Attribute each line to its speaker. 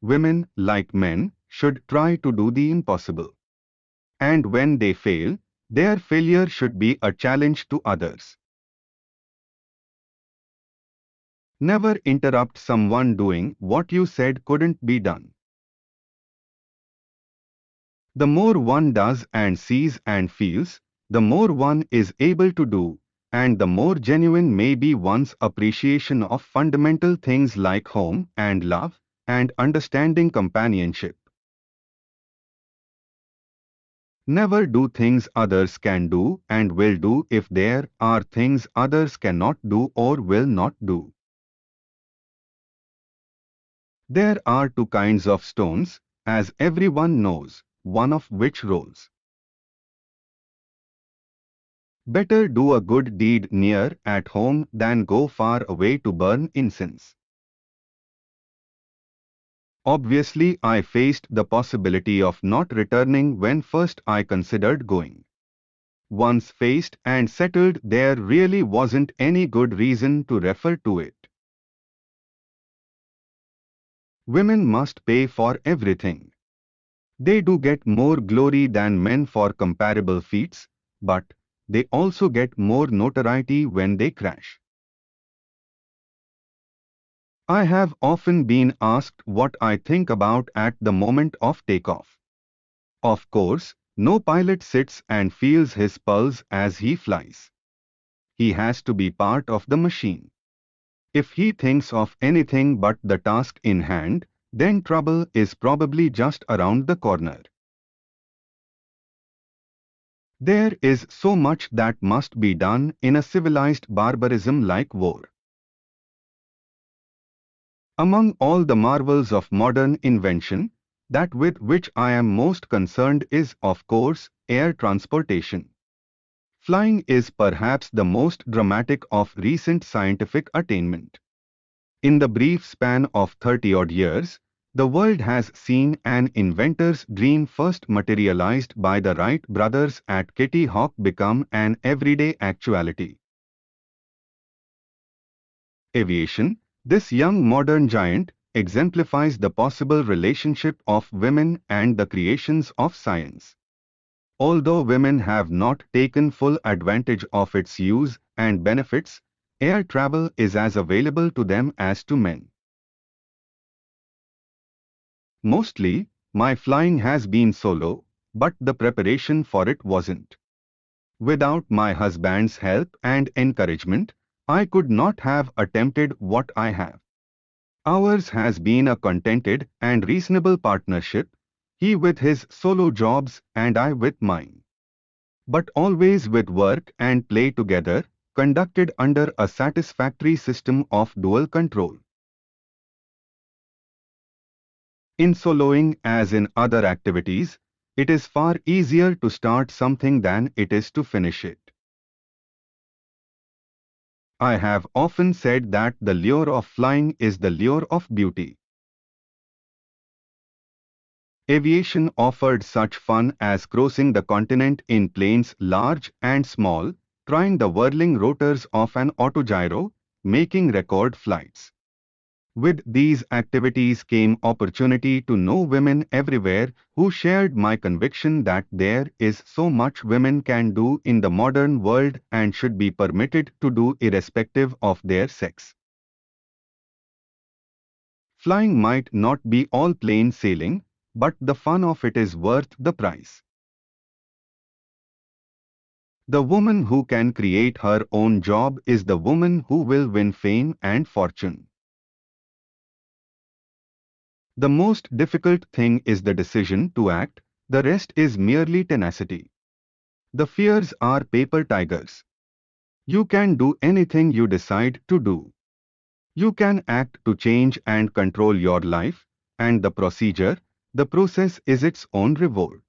Speaker 1: Women, like men, should try to do the impossible. And when they fail, their failure should be a challenge to others. Never interrupt someone doing what you said couldn't be done. The more one does and sees and feels, the more one is able to do, and the more genuine may be one's appreciation of fundamental things like home and love and understanding companionship. Never do things others can do and will do if there are things others cannot do or will not do. There are two kinds of stones, as everyone knows, one of which rolls. Better do a good deed near at home than go far away to burn incense. Obviously, I faced the possibility of not returning when first I considered going. Once faced and settled, there really wasn't any good reason to refer to it. Women must pay for everything. They do get more glory than men for comparable feats, but they also get more notoriety when they crash. I have often been asked what I think about at the moment of takeoff. Of course, no pilot sits and feels his pulse as he flies. He has to be part of the machine. If he thinks of anything but the task in hand, then trouble is probably just around the corner. There is so much that must be done in a civilized barbarism like war. Among all the marvels of modern invention, that with which I am most concerned is, of course, air transportation. Flying is perhaps the most dramatic of recent scientific attainment. In the brief span of 30-odd years, the world has seen an inventor's dream first materialized by the Wright brothers at Kitty Hawk become an everyday actuality. Aviation, this young modern giant, exemplifies the possible relationship of women and the creations of science. Although women have not taken full advantage of its use and benefits, air travel is as available to them as to men. Mostly, my flying has been solo, but the preparation for it wasn't. Without my husband's help and encouragement, I could not have attempted what I have. Ours has been a contented and reasonable partnership, he with his solo jobs and I with mine. But always with work and play together, conducted under a satisfactory system of dual control. In soloing as in other activities, it is far easier to start something than it is to finish it. I have often said that the lure of flying is the lure of beauty. Aviation offered such fun as crossing the continent in planes large and small, trying the whirling rotors of an autogyro, making record flights. With these activities came opportunity to know women everywhere who shared my conviction that there is so much women can do in the modern world and should be permitted to do irrespective of their sex. Flying might not be all plain sailing, but the fun of it is worth the price. The woman who can create her own job is the woman who will win fame and fortune. The most difficult thing is the decision to act, the rest is merely tenacity. The fears are paper tigers. You can do anything you decide to do. You can act to change and control your life, and the process is its own reward.